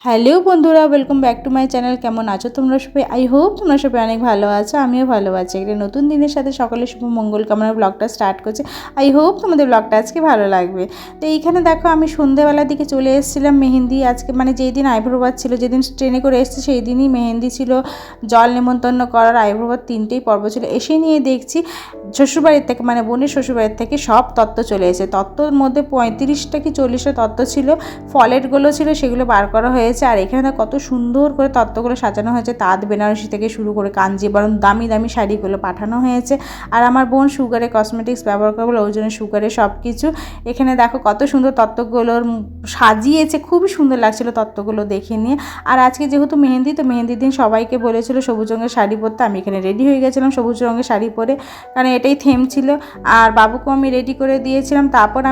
Hello বন্ধুরা, welcome back to my channel. কেমন আছো তোমরা সবাই? আই হোপ তোমরা সবাই অনেক ভালো আছো, আমিও ভালো আছি। একটা নতুন দিনের সাথে সকলের শুভ মঙ্গল কামনার ব্লগটা স্টার্ট করছে। আই হোপ তোমাদের ব্লগটা আজকে ভালো লাগবে। তো এইখানে দেখো আমি সন্ধ্যেবেলার দিকে চলে এসেছিলাম মেহেন্দি। আজকে মানে যেই দিন আইব্রোবাদ ছিল, যেদিন ট্রেনে করে এসেছি সেই দিনই মেহেন্দি ছিল, জল নেমন্তন্ন করার, আইব্রোবাদ 3টেই পর্ব ছিল। এসে নিয়ে দেখছি শ্বশুরবাড়ির থেকে মানে বোনের শ্বশুরবাড়ির থেকে সব তত্ত্ব চলে এসেছে। তত্ত্বর মধ্যে 35টা কি 40টা তত্ত্ব ছিল, ফলেটগুলো ছিল সেগুলো বার করা হয়েছে। আর এখানে কত সুন্দর করে তত্ত্বগুলো সাজানো হয়েছে, তাঁত বেনারসি থেকে শুরু করে কাঞ্জিবরম দামি দামি শাড়িগুলো পাঠানো হয়েছে। আর আমার বোন সুগারে কসমেটিক্স ব্যবহার করে বলে ওই জন্য সুগারে সব কিছু। এখানে দেখো কত সুন্দর তত্ত্বগুলোর সাজিয়েছে, খুবই সুন্দর লাগছিলো তত্ত্বগুলো দেখে নিয়ে। আর আজকে যেহেতু মেহেন্দি, তো মেহেন্দির দিন সবাইকে বলেছিল সবুজ রঙের শাড়ি পরতে। আমি এখানে রেডি হয়ে গেছিলাম সবুজ রঙের শাড়ি পরে, কারণ এটাই থেম ছিল। আর বাবুকেও আমি রেডি করে দিয়েছিলাম। তারপর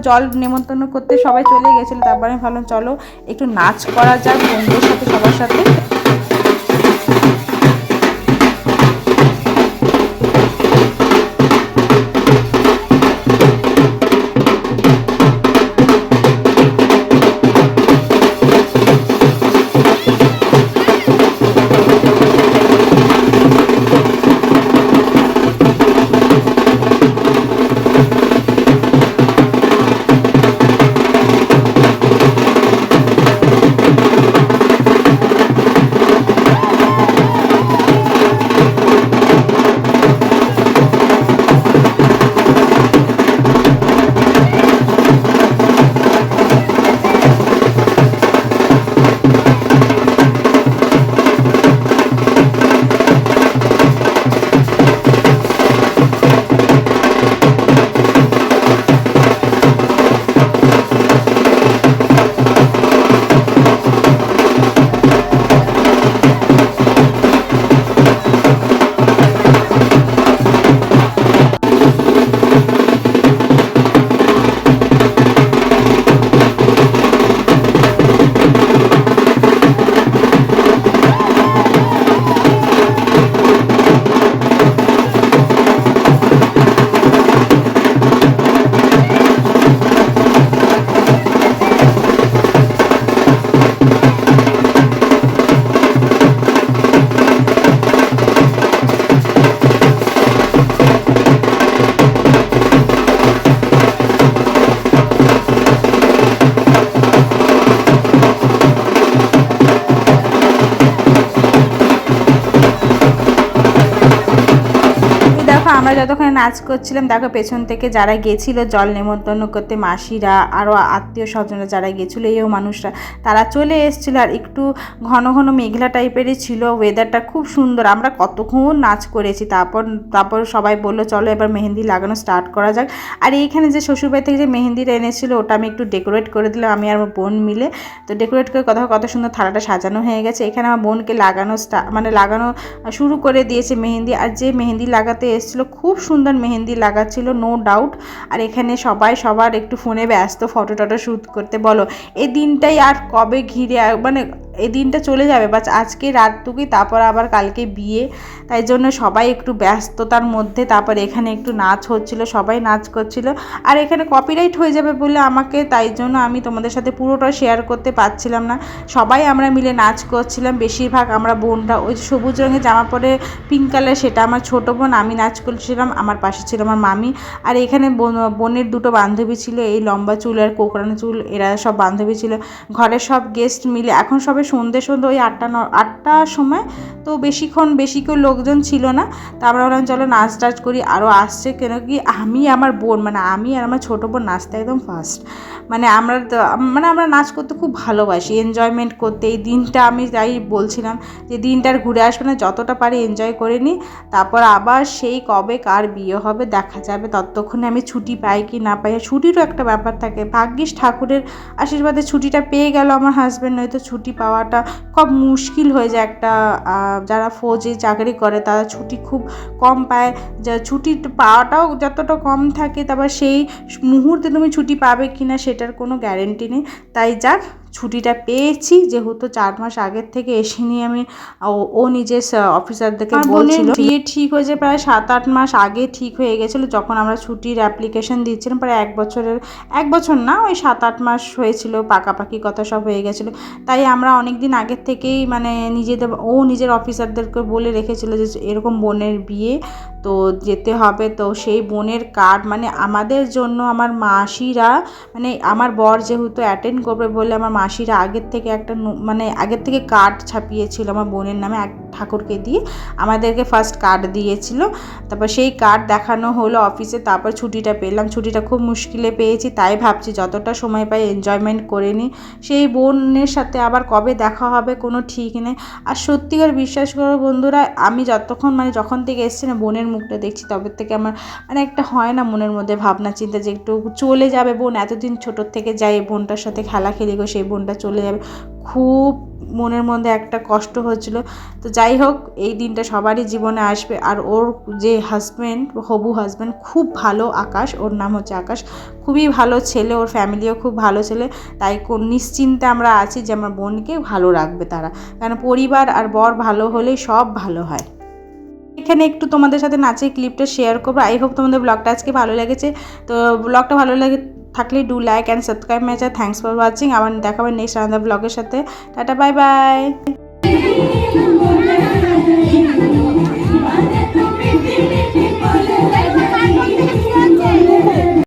জল নেমন্তন্ন করতে সবাই চলে গেছিলো। তারপর আমি ভাবলাম চলো একটু নাচ করা যাক বন্ধুদের সাথে, সবার সাথে। আমরা যতক্ষণ নাচ করছিলাম, দেখো পেছন থেকে যারা গেছিলো জল নেমন্তন্ন করতে, মাসিরা আরও আত্মীয় স্বজনরা যারা গেছিলো, এইও মানুষরা তারা চলে এসেছিলো। আর একটু ঘন ঘন মেঘলা টাইপেরই ছিল, ওয়েদারটা খুব সুন্দর। আমরা কতক্ষণ নাচ করেছি। তারপর সবাই বললো চলো এবার মেহেন্দি লাগানো স্টার্ট করা যাক। আর এইখানে যে শ্বশুরবাড়ি থেকে যে মেহেন্দিটা এনেছিলো ওটা আমি একটু ডেকোরেট করে দিলাম, আমি আর আমার বোন মিলে। তো ডেকোরেট করে কত সুন্দর থালাটা সাজানো হয়ে গেছে। এখানে আমার বোনকে লাগানো শুরু করে দিয়েছে মেহেন্দি। আর যে মেহেন্দি লাগাতে এসেছিলো খুব সুন্দর মেহেন্দি লাগাচ্ছিল, নো ডাউট। আর এখানে সবাই সবার একটু ফোনে ব্যস্ত, ফটো টটো শ্যুট করতে। বলো এই দিনটাই আর কবে ঘিরে মানে এই দিনটা চলে যাবে, বাস আজকে রাতটুকুই, তারপর আবার কালকে বিয়ে। তাই জন্য সবাই একটু ব্যস্ততার মধ্যে। তারপর এখানে একটু নাচ হচ্ছিল, সবাই নাচ করছিল। আর এখানে কপিরাইট হয়ে যাবে বলে আমাকে, তাই জন্য আমি তোমাদের সাথে পুরোটা শেয়ার করতে পারছিলাম না। সবাই আমরা মিলে নাচ করছিলাম, বেশিরভাগ আমরা বোনরা। ওই সবুজ রঙের জামা পরে পিঙ্ক কালার সেটা আমার ছোটো বোন, আমি নাচ করছিলাম, আমার পাশে ছিল আমার মামি। আর এখানে বোনের দুটো বান্ধবী ছিল, এই লম্বা চুল আর কোকড়ানো চুল, এরা সব বান্ধবী ছিল। ঘরের সব গেস্ট মিলে এখন সবে সন্ধে ওই 8টার সময়, তো বেশি কেউ লোকজন ছিল না। তা আমরা বললাম চলো নাচ টাচ করি। আরও আসছে, কেন কি আমি আমার বোন মানে আমি আর আমার ছোটো বোন নাচতে একদম ফার্স্ট। আমরা নাচ করতে খুব ভালোবাসি, এনজয়মেন্ট করতে। এই দিনটা আমি তাই বলছিলাম যে দিনটা আর ঘুরে আসবে না, যতটা পারি এনজয় করে নিই। তারপর আবার সেই কবে কার বিয়ে হবে দেখা যাবে, ততক্ষণে আমি ছুটি পাই কি না পাই। ছুটিরও একটা ব্যাপার থাকে, ভাগ্যিস ঠাকুরের আশীর্বাদে ছুটিটা পেয়ে গেল আমার হাজব্যান্ড, নয়তো ছুটি পাওয়াটা খুব মুশকিল হয়ে যায়। যারা ফৌজে চাকরি করে তারা ছুটি খুব কম পায়, যা ছুটি পাওয়াটাও যতটা কম থাকে, তারপর সেই মুহূর্তে তুমি ছুটি পাবে কি না সেটার কোনো গ্যারেন্টি নেই। তাই যাক, ছুটিটা পেয়েছি, যেহেতু 4 মাস আগের থেকে এসে নিয়ে আমি ও নিজের অফিসারদেরকে বলছিল। বিয়ে ঠিক হয়েছে প্রায় 7-8 মাস আগে ঠিক হয়ে গেছিলো, যখন আমরা ছুটির অ্যাপ্লিকেশন দিচ্ছিলাম। প্রায় 1 বছর না, ওই 7-8 মাস হয়েছিল, পাকাপাকি কথা সব হয়ে গেছিলো। তাই আমরা অনেক দিন আগের থেকেই মানে নিজের অফিসারদেরকে বলে রেখেছিল যে এরকম বোনের বিয়ে, তো যেতে হবে। তো সেই বোনের কার্ড মানে আমাদের জন্য আমার মাসিরা, মানে আমার বর যেহেতু অ্যাটেন্ড করবে বলে আমার মাসিরা আগের থেকে আগের থেকে কার্ড ছাপিয়েছিল আমার বোনের নামে, এক ঠাকুরকে দিয়ে আমাদেরকে ফার্স্ট কার্ড দিয়েছিল। তারপর সেই কার্ড দেখানো হলো অফিসে, তারপর ছুটিটা পেলাম। ছুটিটা খুব মুশকিলে পেয়েছি, তাই ভাবছি যতটা সময় পাই এনজয়মেন্ট করে নিই। সেই বোনের সাথে আবার কবে দেখা হবে কোনো ঠিক নেই। আর সত্যিকার বিশ্বাস করো বন্ধুরা, আমি যখন থেকে এসছি না বোনের মুখটা দেখছি, তবে থেকে আমার একটা হয় না মনের মধ্যে ভাবনা চিন্তা যে একটু চলে যাবে বোন, এতদিন ছোটোর থেকে যাই বোনটার সাথে খেলাখেলি করে, সেই বোনটা চলে যাবে, খুব মনের মধ্যে একটা কষ্ট হচ্ছিল। তো যাই হোক, এই দিনটা সবারই জীবনে আসবে। আর ওর যে হবু হাজব্যান্ড খুব ভালো, আকাশ, ওর নাম হচ্ছে আকাশ, খুবই ভালো ছেলে, ওর ফ্যামিলিও খুব ভালো ছেলে। তাই নিশ্চিন্তে আমরা আছি যে আমার বোনকে ভালো রাখবে তারা, কারণ পরিবার আর বর ভালো হলেই সব ভালো হয়। এখানে একটু তোমাদের সাথে নাচের ক্লিপটা শেয়ার করবো। আই হোপ তোমাদের ব্লগটা আজকে ভালো লেগেছে। তো ব্লগটা ভালো লাগে থাকলে do like and subscribe my channel. Thanks for watching. আবার দেখাবেন নেক্সট আনাদার ব্লগের সাথে। Tata, bye bye.